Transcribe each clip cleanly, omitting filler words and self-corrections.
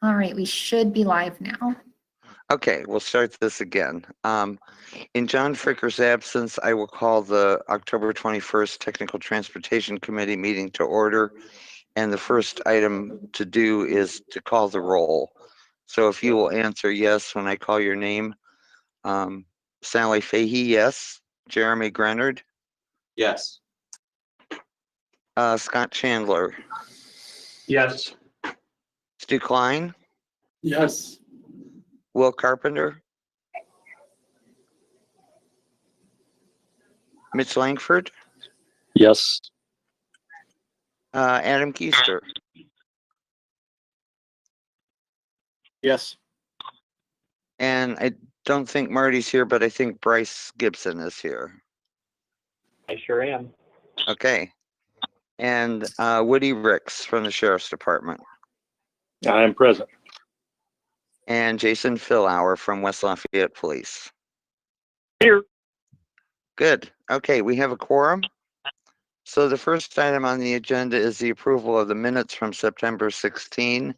All right, we should be live now. Okay, we'll start this again. In John Fricker's absence, I will call the October 21st Technical Transportation Committee meeting to order. And the first item to do is to call the roll. So if you will answer yes when I call your name. Sally Fahey, yes. Jeremy Grenard. Yes. Scott Chandler. Yes. Stu Klein. Yes. Will Carpenter. Mitch Langford. Yes. Adam Keister. Yes. And I don't think Marty's here, but I think Bryce Gibson is here. I sure am. Okay. And Woody Ricks from the Sheriff's Department. I am present. And Jason Philauer from West Lafayette Police. Here. Good. Okay, we have a quorum. So the first item on the agenda is the approval of the minutes from September 16.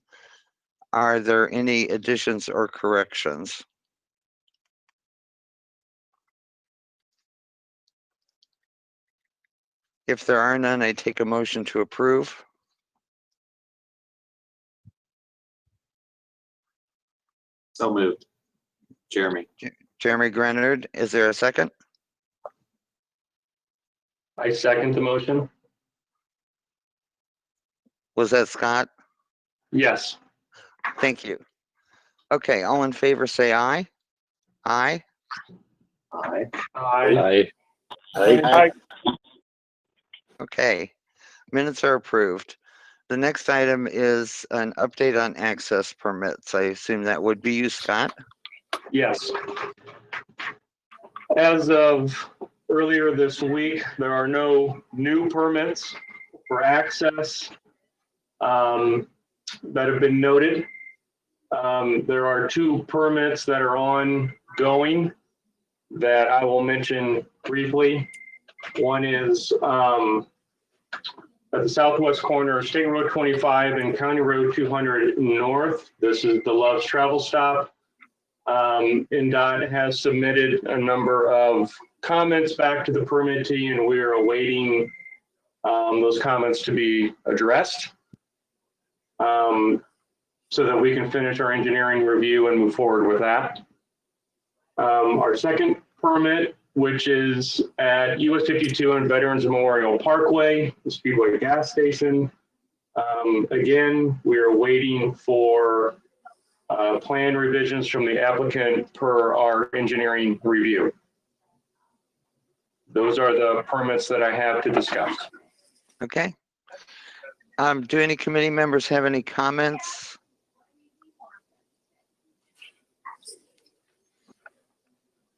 Are there any additions or corrections? If there are none, I take a motion to approve. So moved. Jeremy. Jeremy Grenard, is there a second? I second the motion. Was that Scott? Yes. Thank you. Okay, all in favor say aye. Aye. Aye. Aye. Aye. Okay, minutes are approved. The next item is an update on access permits. I assume that would be you, Scott? Yes. As of earlier this week, there are no new permits for access that have been noted. There are two permits that are ongoing that I will mention briefly. One is at the southwest corner of State Road 25 and County Road 200 North. This is the Love's Travel Stop. NDOT has submitted a number of comments back to the permittee, and we are awaiting those comments to be addressed so that we can finish our engineering review and move forward with that. Our second permit, which is at US 52 and Veterans Memorial Parkway, the Speedway gas station. Again, we are waiting for plan revisions from the applicant per our engineering review. Those are the permits that I have to discuss. Okay. Do any committee members have any comments?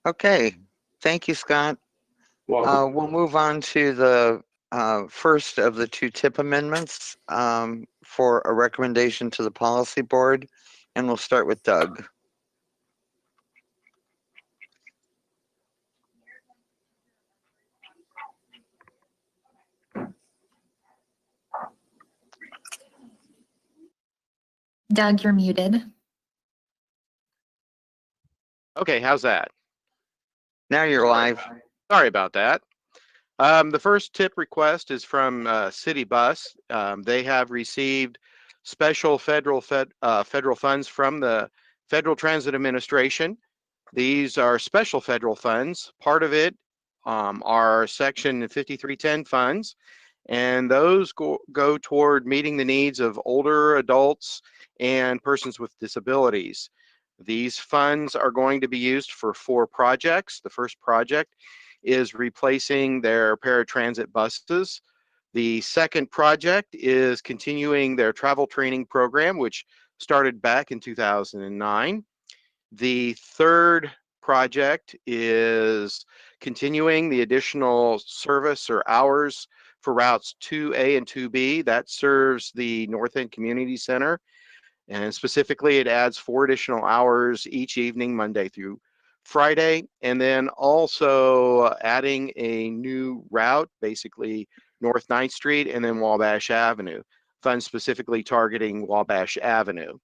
Okay, thank you, Scott. Welcome. We'll move on to the first of the two tip amendments for a recommendation to the policy board, and we'll start with Doug. Doug, you're muted. Okay, how's that? Now you're live. Sorry about that. The first tip request is from City Bus. They have received special federal funds from the Federal Transit Administration. These are special federal funds. Part of it are Section 5310 funds, and those go toward meeting the needs of older adults and persons with disabilities. These funds are going to be used for 4 projects. The first project is replacing their paratransit buses. The second project is continuing their travel training program, which started back in 2009. The third project is continuing the additional service or hours for routes 2A and 2B. That serves the North End Community Center. And specifically, it adds 4 additional hours each evening, Monday through Friday, and then also adding a new route, basically North 9th Street and then Wabash Avenue, funds specifically targeting Wabash Avenue.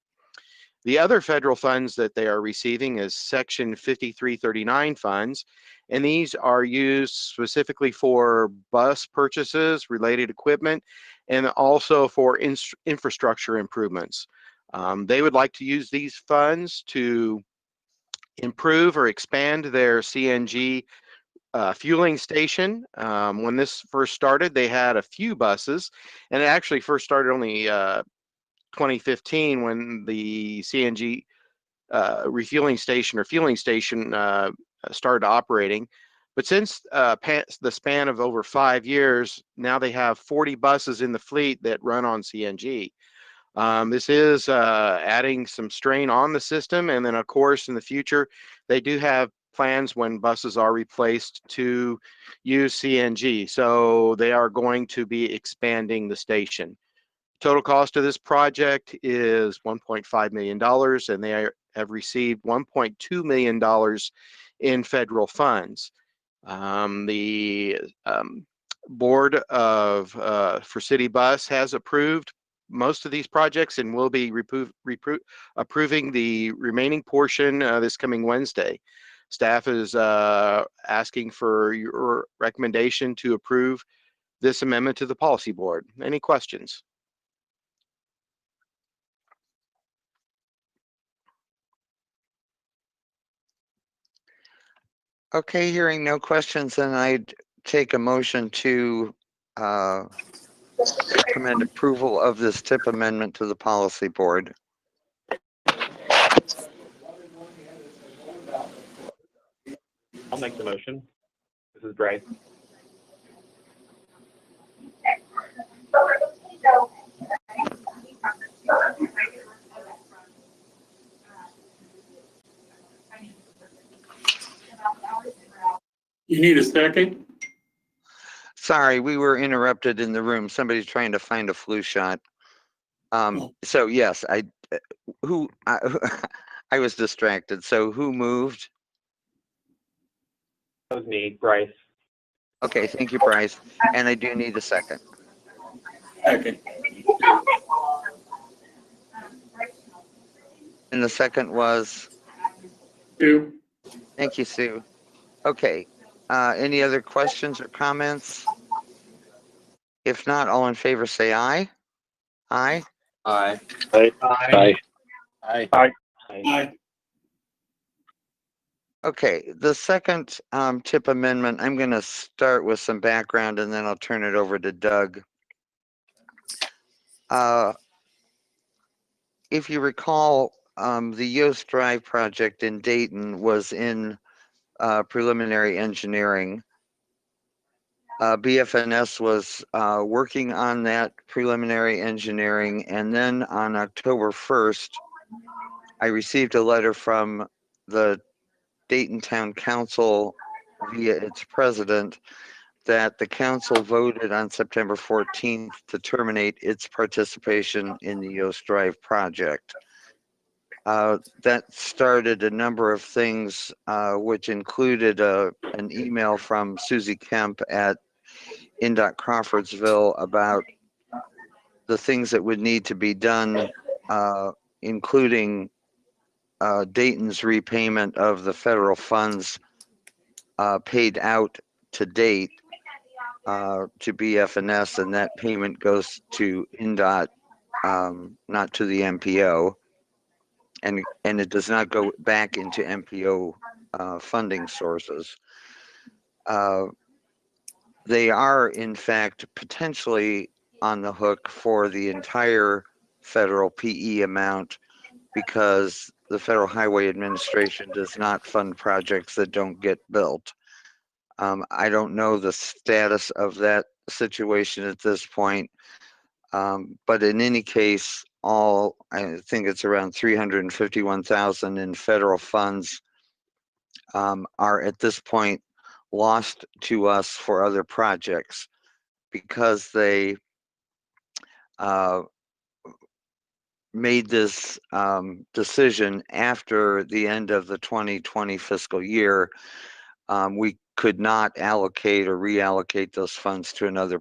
The other federal funds that they are receiving is Section 5339 funds, and these are used specifically for bus purchases, related equipment, and also for infrastructure improvements. They would like to use these funds to improve or expand their CNG fueling station. When this first started, they had a few buses, and it actually first started only 2015 when the CNG refueling station or fueling station started operating. But since the span of over 5 years, now they have 40 buses in the fleet that run on CNG. This is adding some strain on the system. And then, of course, in the future, they do have plans when buses are replaced to use CNG. So they are going to be expanding the station. Total cost of this project is $1.5 million, and they have received $1.2 million in federal funds. The board of for City Bus has approved most of these projects and will be approving the remaining portion this coming Wednesday. Staff is asking for your recommendation to approve this amendment to the policy board. Any questions? Okay, hearing no questions, then I'd take a motion to recommend approval of this tip amendment to the policy board. I'll make the motion. This is Bryce. You need a second? Sorry, we were interrupted in the room. Somebody's trying to find a flu shot. So yes, I was distracted. So who moved? That was me, Bryce. Okay, thank you, Bryce. And I do need a second. Second. And the second was? Sue? Thank you, Sue. Okay, any other questions or comments? If not, all in favor say aye. Aye. Aye. Aye. Aye. Aye. Aye. Okay, the second tip amendment, I'm going to start with some background and then I'll turn it over to Doug. If you recall, the Yost Drive project in Dayton was in preliminary engineering. BFNS was working on that preliminary engineering, and then on October 1st, I received a letter from the Dayton Town Council via its president that the council voted on September 14th to terminate its participation in the Yost Drive project. That started a number of things, which included an email from Susie Kemp at INDOT Crawfordsville about the things that would need to be done, including Dayton's repayment of the federal funds paid out to date to BFNS, and that payment goes to INDOT, not to the MPO. And it does not go back into MPO funding sources. They are, in fact, potentially on the hook for the entire federal PE amount because the Federal Highway Administration does not fund projects that don't get built. I don't know the status of that situation at this point, but in any case, I think it's around 351,000 in federal funds are at this point lost to us for other projects because they made this decision after the end of the 2020 fiscal year. We could not allocate or reallocate those funds to another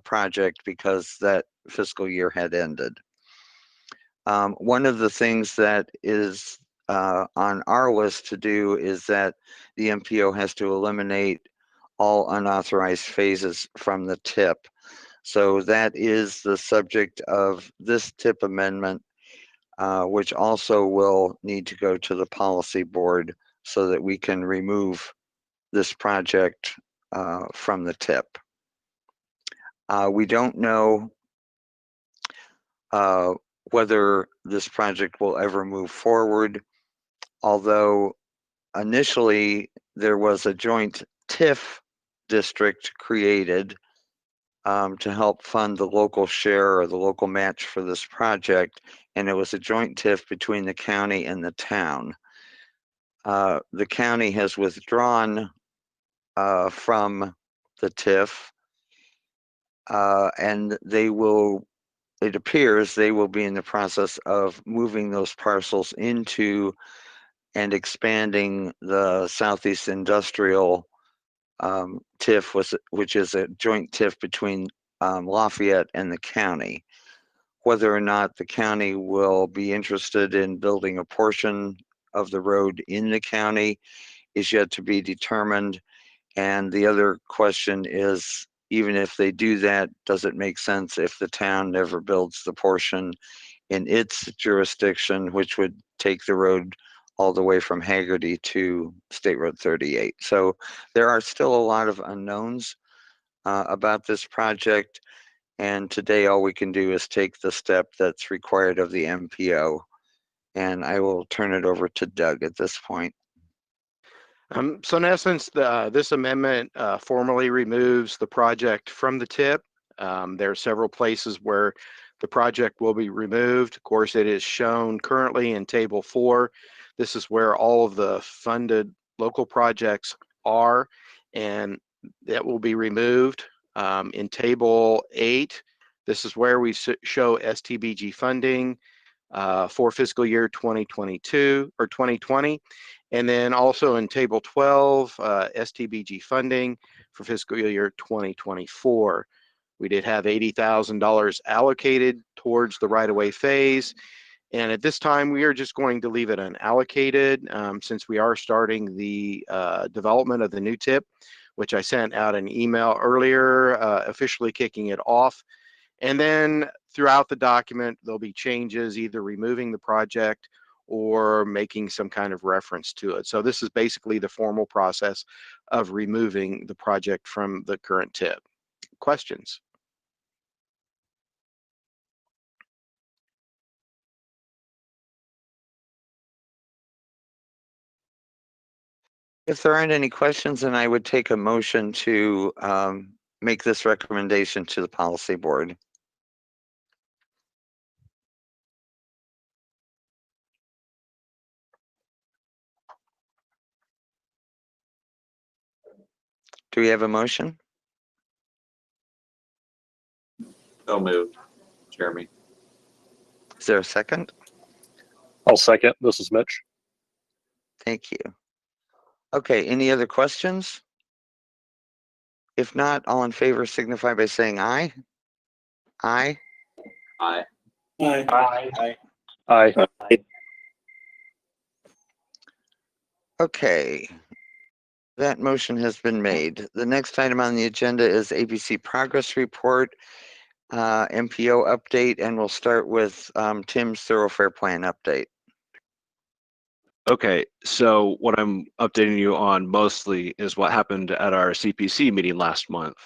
project because that fiscal year had ended. One of the things that is on our list to do is that the MPO has to eliminate all unauthorized phases from the TIP. So that is the subject of this TIP amendment, which also will need to go to the policy board so that we can remove this project from the TIP. We don't know whether this project will ever move forward, although initially there was a joint TIF district created to help fund the local share or the local match for this project, and it was a joint TIF between the county and the town. The county has withdrawn from the TIF, and they will, it appears they will be in the process of moving those parcels into and expanding the Southeast Industrial TIF, which is a joint TIF between Lafayette and the county. Whether or not the county will be interested in building a portion of the road in the county is yet to be determined. And the other question is, even if they do that, does it make sense if the town never builds the portion in its jurisdiction, which would take the road all the way from Haggerty to State Road 38. So there are still a lot of unknowns about this project. And today all we can do is take the step that's required of the MPO. And I will turn it over to Doug at this point. So in essence, this amendment formally removes the project from the TIP. There are several places where the project will be removed. Of course, it is shown currently in Table 4. This is where all of the funded local projects are, and that will be removed. In Table 8, this is where we show STBG funding for fiscal year 2022 or 2020. And then also in Table 12, STBG funding for fiscal year 2024. We did have $80,000 allocated towards the right-of-way phase. And at this time, we are just going to leave it unallocated since we are starting the development of the new TIP, which I sent out an email earlier, officially kicking it off. And then throughout the document, there'll be changes, either removing the project or making some kind of reference to it. So this is basically the formal process of removing the project from the current TIP. Questions? If there aren't any questions, then I would take a motion to make this recommendation to the policy board. Do we have a motion? So moved, Jeremy. Is there a second? I'll second. This is Mitch. Thank you. Okay, any other questions? If not, all in favor signify by saying aye. Aye. Aye. Aye. Aye. Okay. That motion has been made. The next item on the agenda is ABC progress report, MPO update, and we'll start with Tim's thoroughfare plan update. Okay, so what I'm updating you on mostly is what happened at our CPC meeting last month.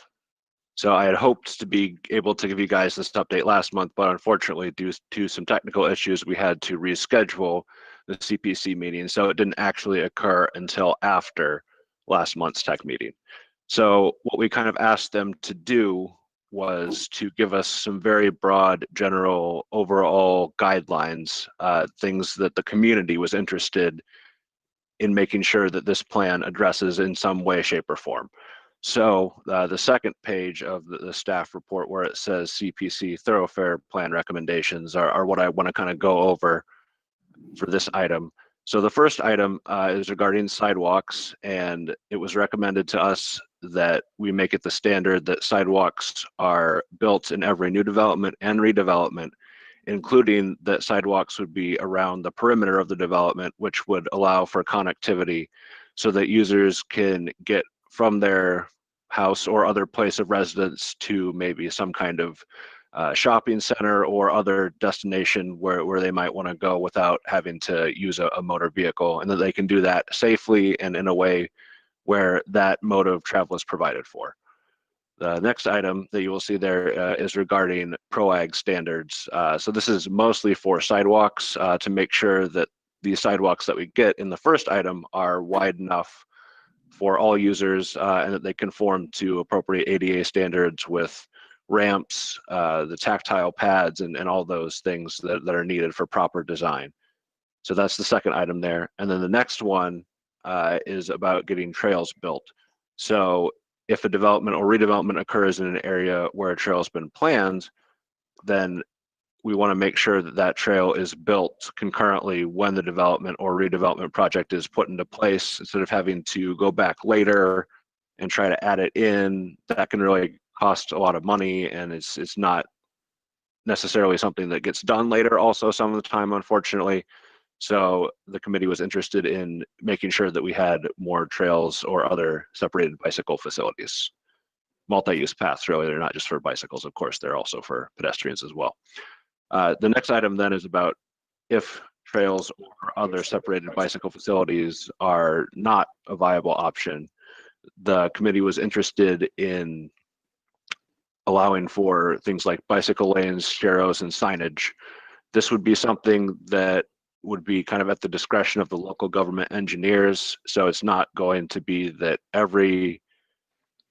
So I had hoped to be able to give you guys this update last month, but unfortunately, due to some technical issues, we had to reschedule the CPC meeting. So it didn't actually occur until after last month's tech meeting. So what we kind of asked them to do was to give us some very broad general overall guidelines, things that the community was interested in making sure that this plan addresses in some way, shape, or form. So the second page of the staff report where it says CPC thoroughfare plan recommendations are what I want to kind of go over for this item. So the first item is regarding sidewalks, and it was recommended to us that we make it the standard that sidewalks are built in every new development and redevelopment including that sidewalks would be around the perimeter of the development, which would allow for connectivity so that users can get from their house or other place of residence to maybe some kind of shopping center or other destination where they might want to go without having to use a motor vehicle, and that they can do that safely and in a way where that mode of travel is provided for. The next item that you will see there is regarding PROAG standards. So this is mostly for sidewalks to make sure that the sidewalks that we get in the first item are wide enough for all users and that they conform to appropriate ADA standards with ramps, the tactile pads, and all those things that are needed for proper design. So that's the second item there. And then the next one is about getting trails built. So if a development or redevelopment occurs in an area where a trail has been planned, then we want to make sure that that trail is built concurrently when the development or redevelopment project is put into place, instead of having to go back later and try to add it in. That can really cost a lot of money, and it's not necessarily something that gets done later also some of the time, unfortunately. So the committee was interested in making sure that we had more trails or other separated bicycle facilities. Multi-use paths, really, they're not just for bicycles, of course, they're also for pedestrians as well. The next item then is about if trails or other separated bicycle facilities are not a viable option. The committee was interested in allowing for things like bicycle lanes, sharrows, and signage. This would be something that would be kind of at the discretion of the local government engineers. So it's not going to be that every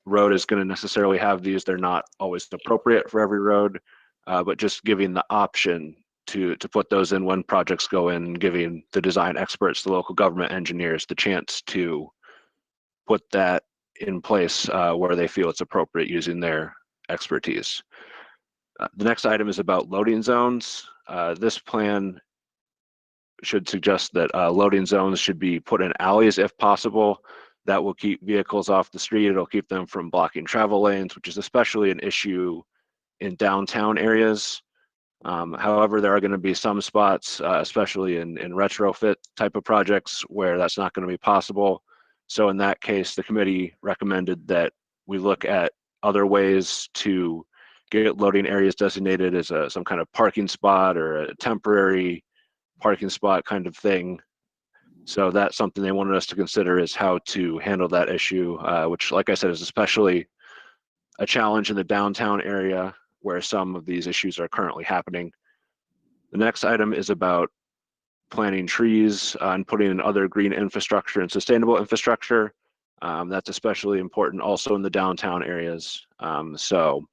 road is going to necessarily have these. They're not always appropriate for every road, but just giving the option to put those in when projects go in, giving the design experts, the local government engineers, the chance to put that in place where they feel it's appropriate using their expertise. The next item is about loading zones. This plan should suggest that loading zones should be put in alleys if possible. That will keep vehicles off the street. It'll keep them from blocking travel lanes, which is especially an issue in downtown areas. However, there are going to be some spots, especially in retrofit type of projects, where that's not going to be possible. So in that case, the committee recommended that we look at other ways to get loading areas designated as some kind of parking spot or a temporary parking spot kind of thing. So that's something they wanted us to consider, is how to handle that issue, which, like I said, is especially a challenge in the downtown area where some of these issues are currently happening. The next item is about planting trees and putting in other green infrastructure and sustainable infrastructure. That's especially important also in the downtown areas. So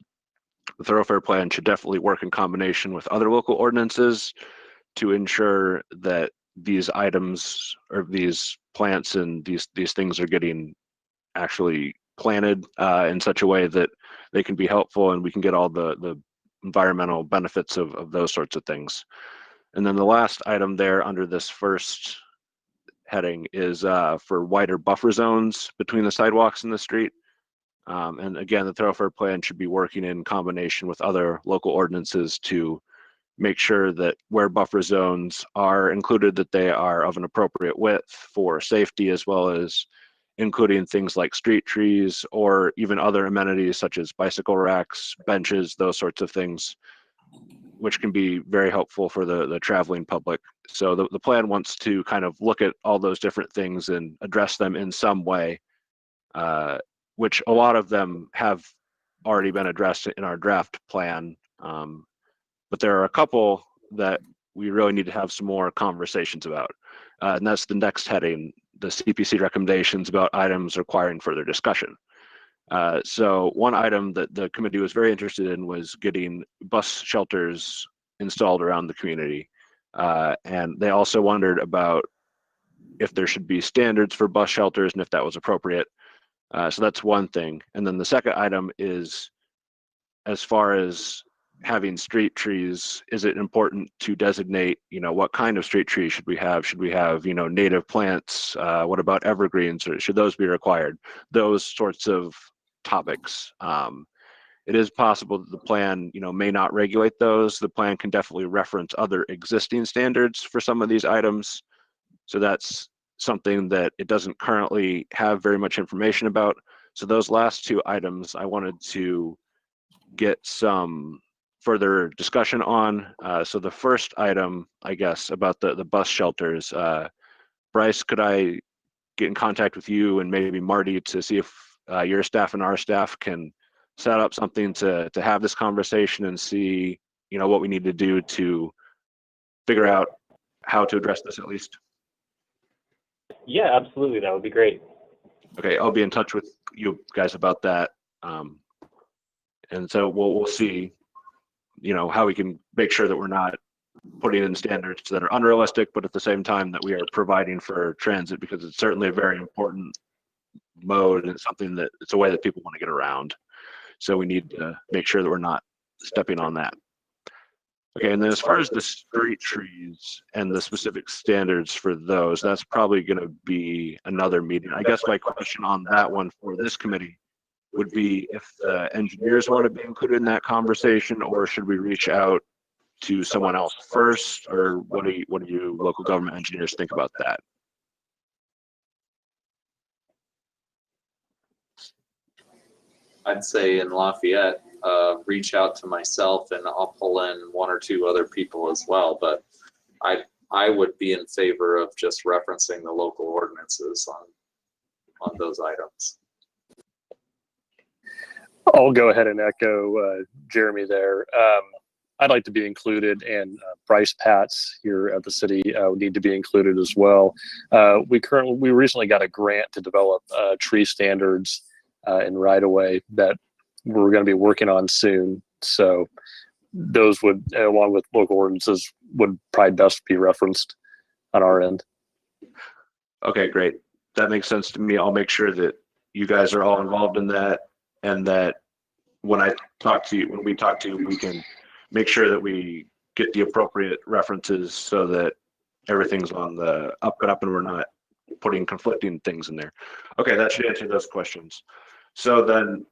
the thoroughfare plan should definitely work in combination with other local ordinances to ensure that these items or these plants and these things are getting actually planted in such a way that they can be helpful and we can get all the environmental benefits of those sorts of things. And then the last item there under this first heading is for wider buffer zones between the sidewalks and the street. And again, the thoroughfare plan should be working in combination with other local ordinances to make sure that where buffer zones are included, that they are of an appropriate width for safety, as well as including things like street trees or even other amenities such as bicycle racks, benches, those sorts of things, which can be very helpful for the traveling public. So the plan wants to kind of look at all those different things and address them in some way, which a lot of them have already been addressed in our draft plan. But there are a couple that we really need to have some more conversations about. And that's the next heading, the CPC recommendations about items requiring further discussion. So one item that the committee was very interested in was getting bus shelters installed around the community. And they also wondered about if there should be standards for bus shelters and if that was appropriate. So that's one thing. And then the second item is, as far as having street trees, is it important to designate, what kind of street trees should we have? Should we have, native plants? What about evergreens, or should those be required? Those sorts of topics. it is possible that the plan, may not regulate those. The plan can definitely reference other existing standards for some of these items. So that's something that it doesn't currently have very much information about. So those last two items I wanted to get some further discussion on. So the first item, I guess, about the bus shelters. Bryce, could I get in contact with you and maybe Marty to see if your staff and our staff can set up something to have this conversation and see, what we need to do to figure out how to address this at least? Yeah, absolutely. That would be great. Okay, I'll be in touch with you guys about that. And so we'll see, how we can make sure that we're not putting in standards that are unrealistic, but at the same time that we are providing for transit, because it's certainly a very important mode and something that it's a way that people want to get around. So we need to make sure that we're not stepping on that. Okay, and then as far as the street trees and the specific standards for those, that's probably going to be another meeting. I guess my question on that one for this committee would be if the engineers want to be included in that conversation, or should we reach out to someone else first, or what do you local government engineers think about that? I'd say in Lafayette, reach out to myself and I'll pull in one or two other people as well. But I would be in favor of just referencing the local ordinances on those items. I'll go ahead and echo Jeremy there. I'd like to be included, and Bryce Patz here at the city would need to be included as well. We recently got a grant to develop tree standards in right-of-way that we're going to be working on soon. So those would, along with local ordinances, would probably best be referenced on our end. Okay, great. That makes sense to me. I'll make sure that you guys are all involved in that, and that when we talk to you, we can make sure that we get the appropriate references so that everything's on the up and up and we're not putting conflicting things in there. Okay, that should answer those questions. So then,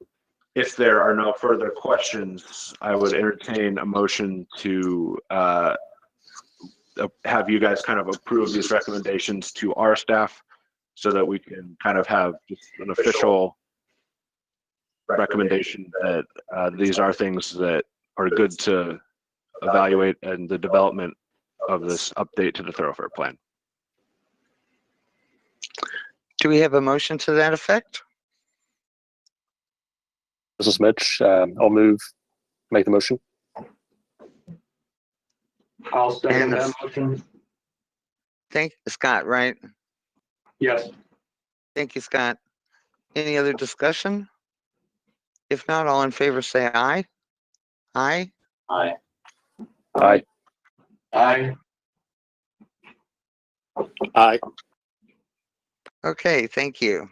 if there are no further questions, I would entertain a motion to have you guys kind of approve these recommendations to our staff so that we can kind of have just an official recommendation that these are things that are good to evaluate in the development of this update to the thoroughfare plan. Do we have a motion to that effect? This is Mitch. I'll make the motion. I'll second And that motion. Thank Scott, right? Yes. Thank you, Scott. Any other discussion? If not, all in favor say aye. Aye. Aye. Aye. Aye. Aye. Okay, thank you.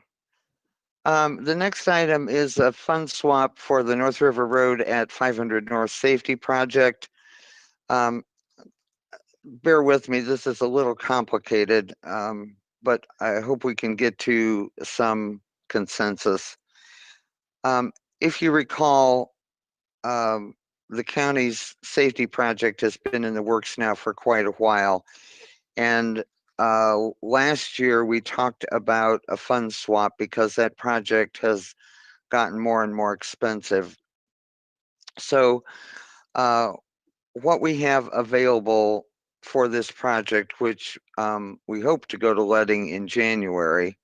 The next item is a fund swap for the North River Road at 500 North Safety Project. Bear with me, this is a little complicated, but I hope we can get to some consensus. If you recall, the county's safety project has been in the works now for quite a while. And last year we talked about a fund swap because that project has gotten more and more expensive. So what we have available for this project, which we hope to go to letting in January,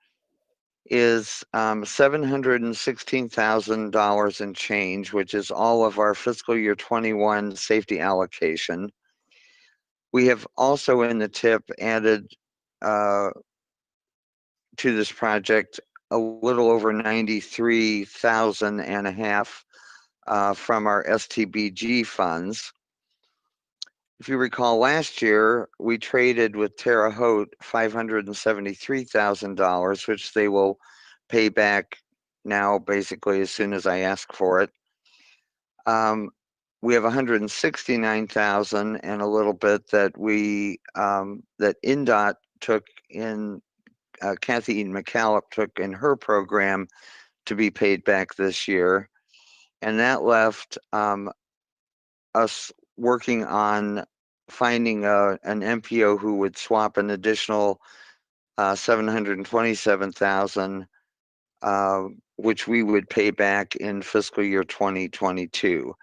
is $716,000 and change, which is all of our fiscal year 21 safety allocation. We have also in the tip added to this project a little over 93,000 and a half from our STBG funds. If you recall, last year we traded with Terre Haute $573,000, which they will pay back now basically as soon as I ask for it. We have 169,000 and a little bit that that INDOT took in, Kathy Eaton McCallop took in her program to be paid back this year. And that left us working on finding an MPO who would swap an additional 727,000, which we would pay back in fiscal year 2022.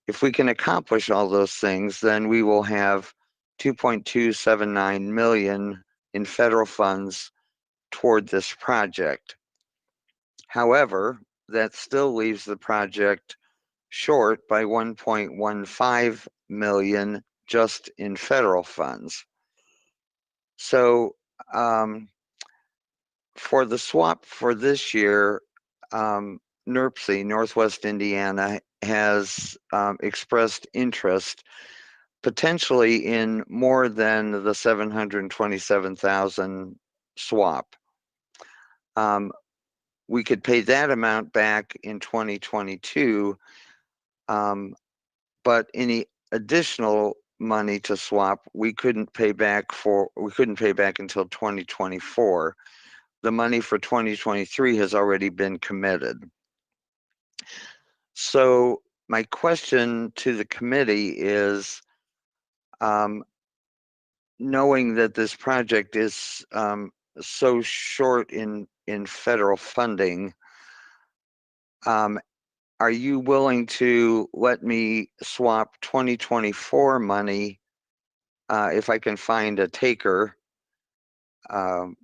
If we can accomplish all those things, then we will have 2.279 million in federal funds toward this project. However, that still leaves the project short by 1.15 million just in federal funds. So for the swap for this year, NERPC, Northwest Indiana, has expressed interest potentially in more than the 727,000 swap. We could pay that amount back in 2022, but any additional money to swap, we couldn't pay back until 2024. The money for 2023 has already been committed. So my question to the committee is, knowing that this project is so short in federal funding, are you willing to let me swap 2024 money if I can find a taker? And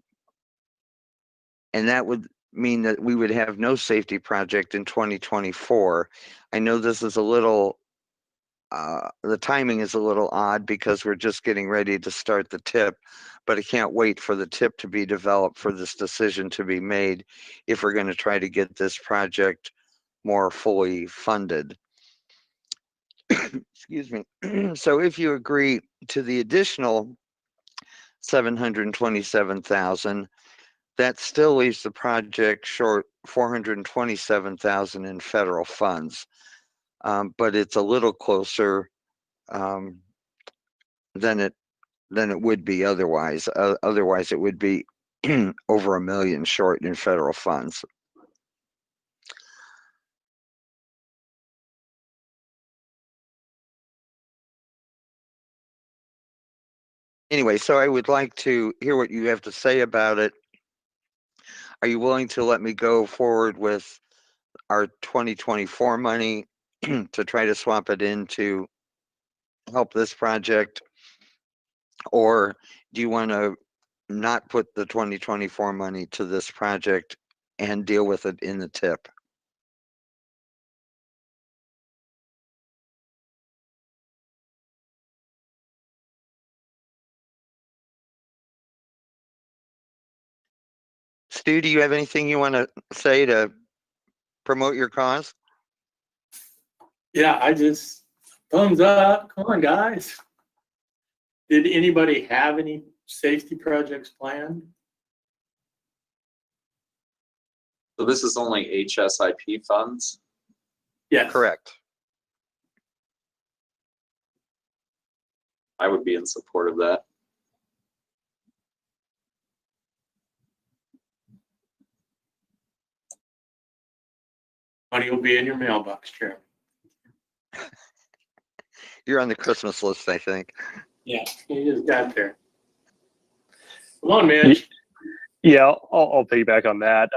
that would mean that we would have no safety project in 2024. I know this is a little, the timing is a little odd because we're just getting ready to start the TIP, but I can't wait for the TIP to be developed for this decision to be made if we're going to try to get this project more fully funded. Excuse me. So if you agree to the additional 727,000, that still leaves the project short 427,000 in federal funds, but it's a little closer than it would be otherwise. Otherwise, it would be over $1 million short in federal funds. Anyway, so I would like to hear what you have to say about it. Are you willing to let me go forward with our 2024 money to try to swap it in to help this project? Or do you want to not put the 2024 money to this project and deal with it in the TIP? Stu, do you have anything you want to say to promote your cause? Yeah, I just, thumbs up. Come on, guys. Did anybody have any safety projects planned? So this is only HSIP funds? Yes. Correct. I would be in support of that. Money will be in your mailbox, Chairman. You're on the Christmas list, I think. Yeah, you just got there. Come on, Mitch. Yeah, I'll piggyback on that.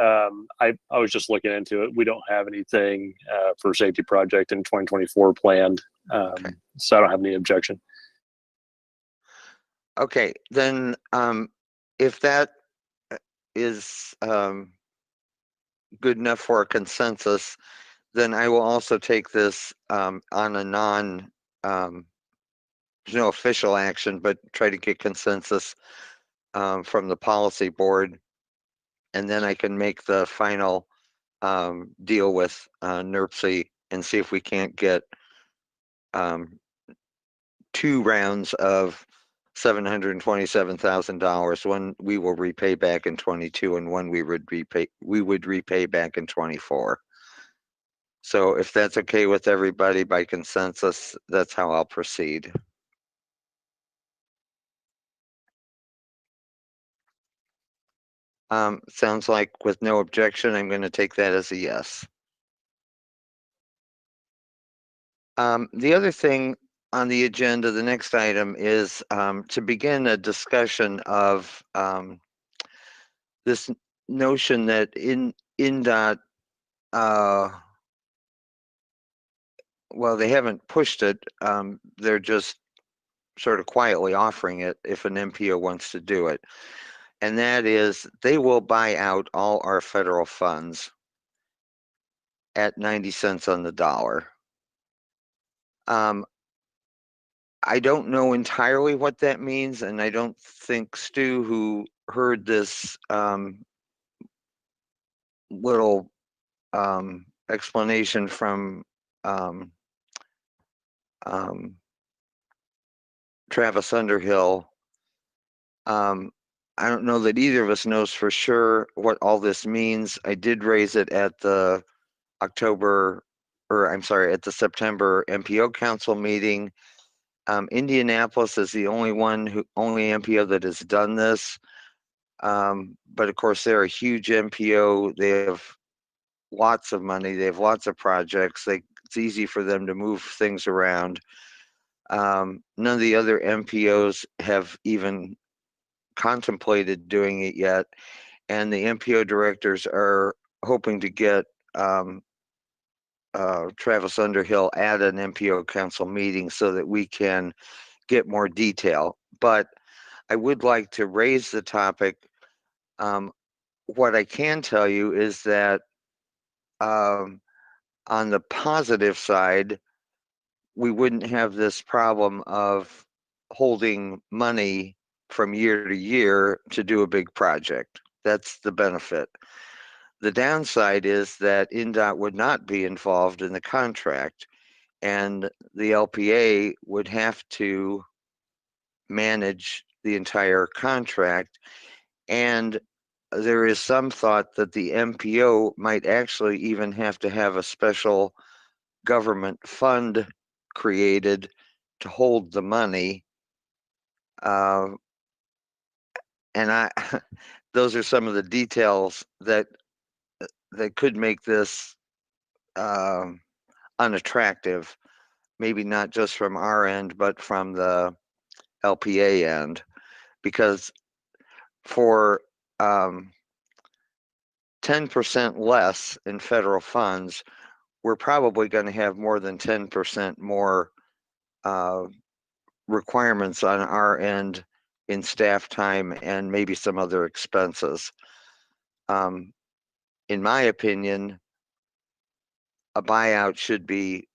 I was just looking into it. We don't have anything for safety project in 2024 planned, Okay. so I don't have any objection. Okay, then if that is good enough for a consensus, then I will also take this on a there's no official action, but try to get consensus from the policy board. And then I can make the final deal with NERPC and see if we can't get 2 rounds of $727,000. One we will repay back in 22, and one we would repay back in 24. So if that's okay with everybody by consensus, that's how I'll proceed. Sounds like with no objection, I'm going to take that as a yes. The other thing on the agenda, the next item is to begin a discussion of this notion that INDOT, well, they haven't pushed it. They're just sort of quietly offering it if an MPO wants to do it. And that is they will buy out all our federal funds at 90 cents on the dollar. I don't know entirely what that means, and I don't think Stu, who heard this little explanation from Travis Underhill, I don't know that either of us knows for sure what all this means. I did raise it at the at the September MPO Council meeting. Indianapolis is the only MPO that has done this. But of course, they're a huge MPO. They have lots of money. They have lots of projects. It's easy for them to move things around. None of the other MPOs have even contemplated doing it yet. And the MPO directors are hoping to get Travis Underhill at an MPO council meeting so that we can get more detail. But I would like to raise the topic. What I can tell you is that on the positive side, we wouldn't have this problem of holding money from year to year to do a big project. That's the benefit. The downside is that INDOT would not be involved in the contract, and the LPA would have to manage the entire contract. And there is some thought that the MPO might actually even have to have a special government fund created to hold the money. And those are some of the details that could make this unattractive, maybe not just from our end, but from the LPA end, because for 10% less in federal funds, we're probably going to have more than 10% more requirements on our end in staff time and maybe some other expenses. In my opinion, a buyout should be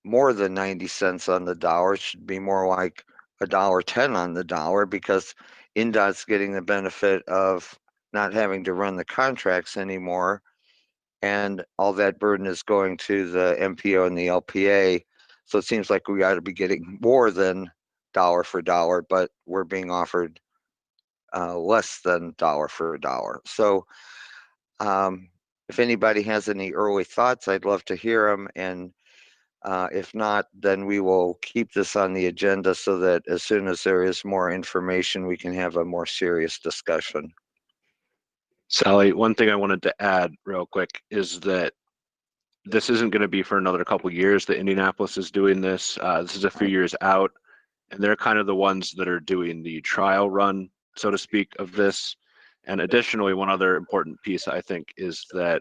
more than 90 cents on the dollar. It should be more like $1.10 on the dollar, because INDOT's getting the benefit of not having to run the contracts anymore, and all that burden is going to the MPO and the LPA. So it seems like we ought to be getting more than dollar for dollar, but we're being offered less than dollar for dollar. So if anybody has any early thoughts, I'd love to hear them. And if not, then we will keep this on the agenda so that as soon as there is more information, we can have a more serious discussion. Sally, one thing I wanted to add real quick is that this isn't going to be for another couple of years that Indianapolis is doing this. This is a few years out, and they're kind of the ones that are doing the trial run, so to speak, of this. And additionally, one other important piece, I think, is that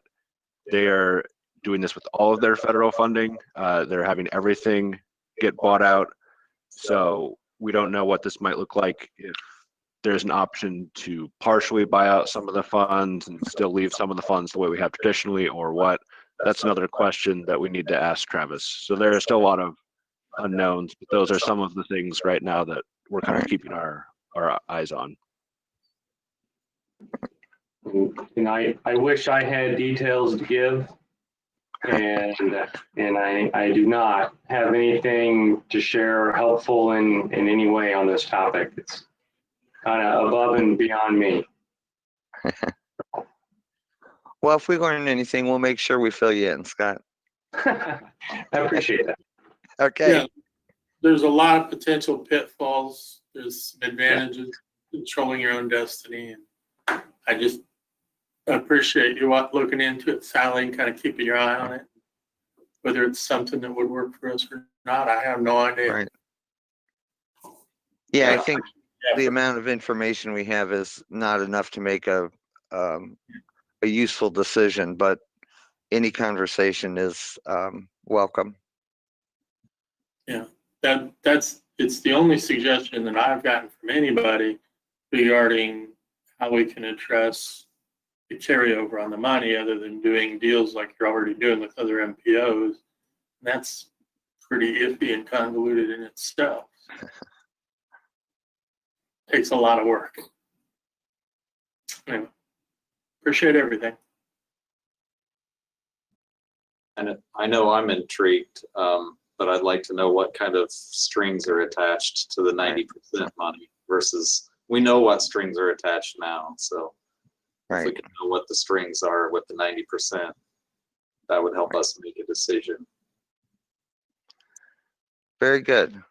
they are doing this with all of their federal funding. They're having everything get bought out. So we don't know what this might look like if there's an option to partially buy out some of the funds and still leave some of the funds the way we have traditionally, or what. That's another question that we need to ask Travis. So there are still a lot of unknowns, but those are some of the things right now that we're kind of keeping our eyes on. And I wish I had details to give, and I do not have anything to share helpful in any way on this topic. It's kind of above and beyond me. Well, if we learn anything, we'll make sure we fill you in, Scott. I appreciate that. Okay. Yeah, there's a lot of potential pitfalls. There's some advantages controlling your own destiny. And I just appreciate you looking into it, Sally, and kind of keeping your eye on it, whether it's something that would work for us or Not, I have no idea. Right. Yeah, I Yeah. think the amount of information we have is not enough to make a useful decision, but any conversation is welcome. It's the only suggestion that I've gotten from anybody regarding how we can address the carryover on the money other than doing deals like you're already doing with other MPOs. And that's pretty iffy and convoluted in itself. Takes a lot of work. Anyway, appreciate everything. And I know I'm intrigued, but I'd like to know what kind of strings are attached to the 90% money versus, we know what strings are attached now. So if we Right. can know what the strings are with the 90%, that would help us make a decision. Very good.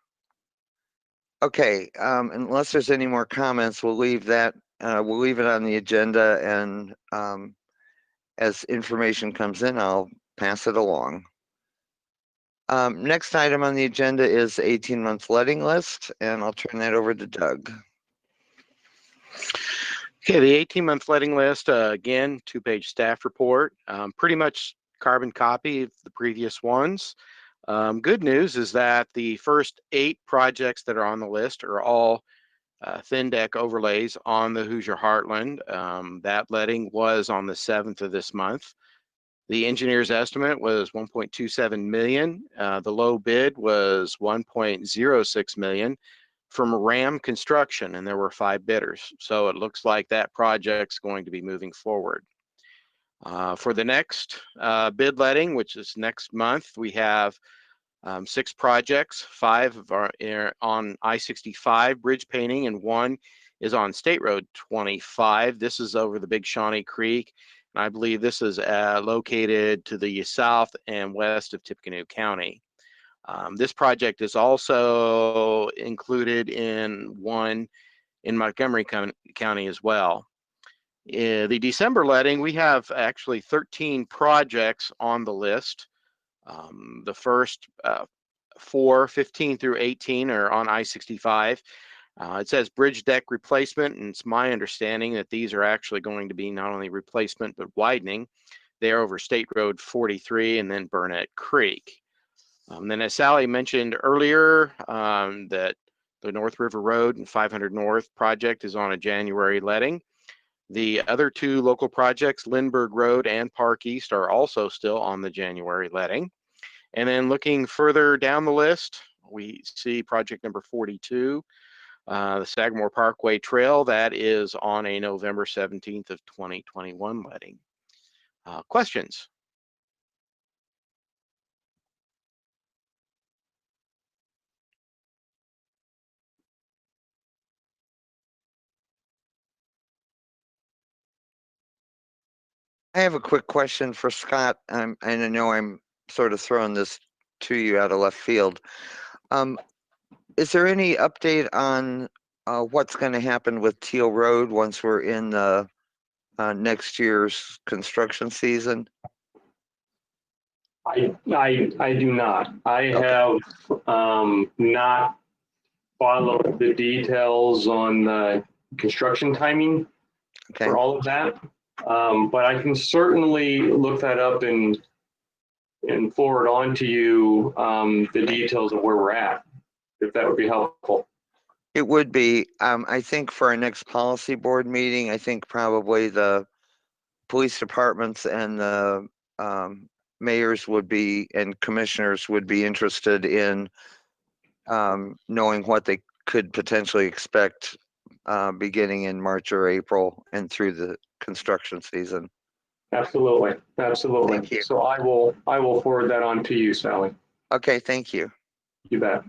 Okay, unless there's any more comments, we'll leave that, we'll leave it on the agenda, and as information comes in, I'll pass it along. Next item on the agenda is 18-month letting list, and I'll turn that over to Doug. Okay, the 18-month letting list, again, 2-page staff report, pretty much carbon copy of the previous ones. Good news is that the first 8 projects that are on the list are all thin deck overlays on the Hoosier Heartland. That letting was on the 7th of this month. The engineer's estimate was 1.27 million. The low bid was 1.06 million from Ram Construction, and there were 5 bidders. So it looks like that project's going to be moving forward. For the next bid letting, which is next month, we have 6 projects. 5 are on I-65 bridge painting, and 1 is on State Road 25. This is over the Big Shawnee Creek, and I believe this is located to the south and west of Tippecanoe County. This project is also included in one in Montgomery County as well. The December letting, we have actually 13 projects on the list. The first 4, 15 through 18 are on I-65. It says bridge deck replacement, and it's my understanding that these are actually going to be not only replacement but widening. They are over State Road 43 and then Burnett Creek. Then as Sally mentioned earlier, that the North River Road and 500 North project is on a January letting. The other 2 local projects, Lindbergh Road and Park East, are also still on the January letting. And then looking further down the list, we see project number 42, the Sagamore Parkway Trail. That is on a November 17th of 2021 letting. Questions? I have a quick question for Scott, and I know I'm sort of throwing this to you out of left field. Is there any update on what's going to happen with Teal Road once we're in the next year's construction season? I do not. I Okay. have not followed the details on the construction timing Okay, for all of that. But I can certainly look that up and forward on to you the details of where we're at, if that would be helpful. it would be. I think for our next policy board meeting, I think probably the police departments and the mayors would be, and commissioners would be interested in knowing what they could potentially expect beginning in March or April and through the construction season. Absolutely, absolutely. Thank you. So I will forward that on to you, Sally. Okay, thank you. You bet.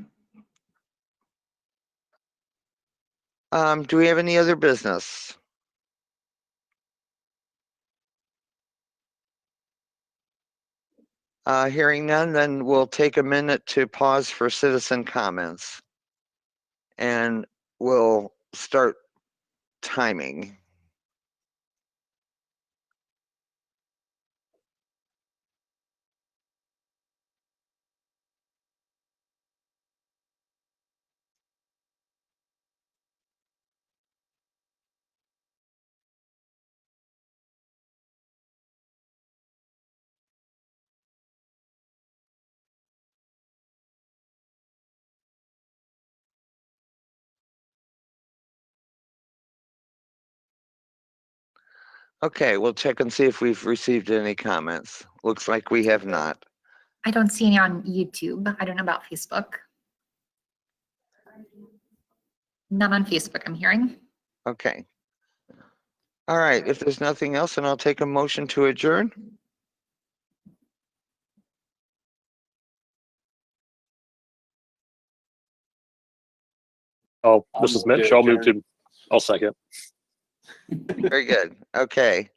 Do we have any other business? Hearing none, then we'll take a minute to pause for citizen comments. And we'll start timing. Okay, we'll check and see if we've received any comments. Looks like we have not. I don't see any on YouTube. I don't know about Facebook. None on Facebook, I'm hearing. Okay. All right, if there's nothing else, then I'll take a motion to adjourn. Oh, this is Mitch. I'll move to, I'll second. Very good. Okay.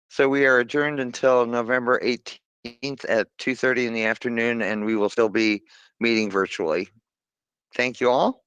So we are adjourned until November 18th at 2:30 in the afternoon, and we will still be meeting virtually. Thank you all.